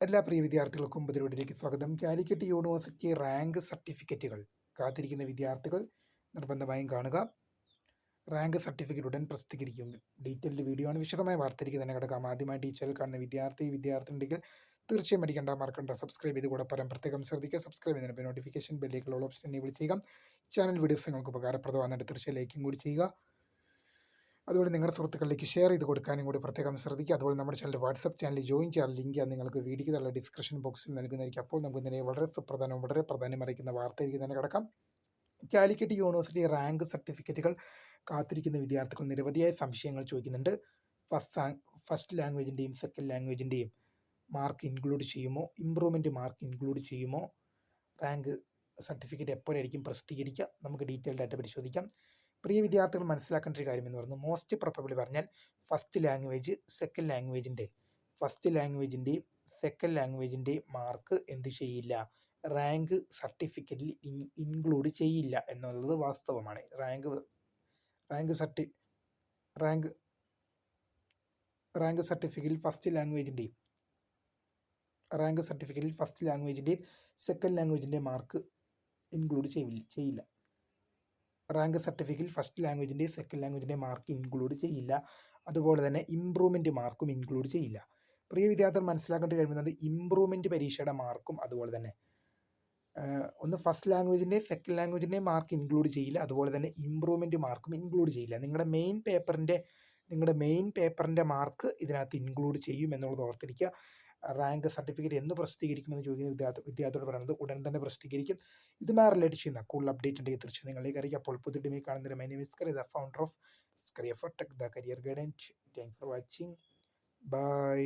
എല്ലാ പ്രിയ വിദ്യാർത്ഥികൾക്കും പുതിയതിലേക്ക് സ്വാഗതം. കാലിക്കറ്റ് യൂണിവേഴ്സിറ്റി റാങ്ക് സർട്ടിഫിക്കറ്റുകൾ കാത്തിരിക്കുന്ന വിദ്യാർത്ഥികൾ നിർബന്ധമായും കാണുക. റാങ്ക് സർട്ടിഫിക്കറ്റ് ഉടൻ പ്രസിദ്ധീകരിക്കും. ഡീറ്റെയിൽഡ് വീഡിയോ ആണ്, വിശദമായ വാർത്തയിലേക്ക് തന്നെ കിടക്കാം. ആദ്യമായിട്ട് ഈ ചാനൽ കാണുന്ന വിദ്യാർത്ഥി ഉണ്ടെങ്കിൽ തീർച്ചയായും മറക്കണ്ട സബ്സ്ക്രൈബ് ചെയ്ത് കൂടെ പറയാൻ പ്രത്യേകം ശ്രദ്ധിക്കുക. സബ്സ്ക്രൈബ് ചെയ്യുന്നതിന് നോട്ടിഫിക്കേഷൻ ബെല്ലേക്കുള്ള ഓപ്ഷൻ എനേബിൾ ചെയ്യുക. ചാനൽ വീഡിയോസ് നിങ്ങൾക്ക് ഉപകാരപ്രദമാകുന്നുണ്ട്, തീർച്ചയായും ലൈക്കും കൂടി ചെയ്യുക. അതുപോലെ നിങ്ങളുടെ സുഹൃത്തുക്കളിലേക്ക് ഷെയർ ചെയ്ത് കൊടുക്കാനും കൂടി പ്രത്യേകം ശ്രദ്ധിക്കുക. അതുപോലെ നമ്മുടെ ചാനൽ വാട്സപ്പ് ചാനൽ ജോയിൻ ചെയ്യാൻ ലിങ്ക് നിങ്ങൾക്ക് വീഡിയോയ്ക്ക് തള്ള ഡിസ്ക്രിപ്ഷൻ ബോക്സിൽ നൽകുന്നതായിരിക്കും. അപ്പോൾ നമുക്ക് ഇതിനെ വളരെ പ്രാധാന്യം അറിയിക്കുന്ന വാർത്തയിലേക്ക് തന്നെ കിടക്കാം. കാലിക്കറ്റ് യൂണിവേഴ്സിറ്റി റാങ്ക് സർട്ടിഫിക്കറ്റുകൾ കാത്തിരിക്കുന്ന വിദ്യാർത്ഥികൾ നിരവധിയായ സംശയങ്ങൾ ചോദിക്കുന്നുണ്ട്. ഫസ്റ്റ് ലാംഗ്വേജിൻ്റെയും സെക്കൻഡ് ലാംഗ്വേജിൻ്റെയും മാർക്ക് ഇൻക്ലൂഡ് ചെയ്യുമോ, ഇമ്പ്രൂവ്മെൻറ്റ് മാർക്ക് ഇൻക്ലൂഡ് ചെയ്യുമോ, റാങ്ക് സർട്ടിഫിക്കറ്റ് എപ്പോഴായിരിക്കും പ്രസിദ്ധീകരിക്കുക, നമുക്ക് ഡീറ്റെയിൽഡ് ആയിട്ട് പരിശോധിക്കാം. പ്രിയ വിദ്യാർത്ഥികൾ മനസ്സിലാക്കേണ്ട ഒരു കാര്യം എന്ന് പറയുന്നത്, മോസ്റ്റ് പ്രോബബിളി പറഞ്ഞാൽ ഫസ്റ്റ് ലാംഗ്വേജിൻ്റെയും സെക്കൻഡ് ലാംഗ്വേജിൻ്റെയും മാർക്ക് എന്ത് ചെയ്യില്ല, റാങ്ക് സർട്ടിഫിക്കറ്റിൽ ഇൻക്ലൂഡ് ചെയ്യില്ല എന്നുള്ളത് വാസ്തവമാണ്. റാങ്ക് സർട്ടിഫിക്കറ്റിൽ ഫസ്റ്റ് ലാംഗ്വേജിൻ്റെയും സെക്കൻഡ് ലാംഗ്വേജിൻ്റെയും മാർക്ക് ഇൻക്ലൂഡ് ചെയ്യില്ല. റാങ്ക് സർട്ടിഫിക്കറ്റിൽ ഫസ്റ്റ് ലാംഗ്വേജിൻ്റെയും സെക്കൻഡ് ലാംഗ്വേജിൻ്റെയും മാർക്ക് ഇൻക്ലൂഡ് ചെയ്യില്ല. അതുപോലെ തന്നെ ഇമ്പ്രൂവ്മെൻറ്റ് മാർക്കും ഇൻക്ലൂഡ് ചെയ്യില്ല. പ്രിയ വിദ്യാർത്ഥികൾ മനസ്സിലാക്കേണ്ടി കഴിയുന്നത്, ഇമ്പ്രൂവ്മെൻറ്റ് പരീക്ഷയുടെ മാർക്കും അതുപോലെ തന്നെ ഒന്ന് ഫസ്റ്റ് ലാംഗ്വേജിൻ്റെയും സെക്കൻഡ് ലാംഗ്വേജിൻ്റെയും മാർക്ക് ഇൻക്ലൂഡ് ചെയ്യില്ല. അതുപോലെ തന്നെ ഇമ്പ്രൂവ്മെൻറ്റ് മാർക്കും ഇൻക്ലൂഡ് ചെയ്യില്ല. നിങ്ങളുടെ മെയിൻ പേപ്പറിൻ്റെ മാർക്ക് ഇതിനകത്ത് ഇൻക്ലൂഡ് ചെയ്യും എന്നുള്ളത് ഓർത്തിരിക്കുക. റാങ്ക് സർട്ടിഫിക്കറ്റ് എന്ന് പ്രസിദ്ധീകരിക്കുമെന്ന് ചോദിക്കുന്ന വിദ്യാർത്ഥിയോട് പറയുന്നത്, ഉടൻ തന്നെ പ്രസിദ്ധീകരിക്കും. ഇതുമായി റിലേറ്റ് ചെയ്യുന്ന കൂടുതൽ അപ്ഡേറ്റ് ഉണ്ടെങ്കിൽ തീർച്ചയായും നിങ്ങളിലേക്ക് അറിയിക്കും. അപ്പോൾ പുതിയ ടീമിൽ കാണുന്നതിന് മൈ നെയിം ഈസ് കറി, the founder of Scaria for tech, the career guidance. Thanks for watching. By.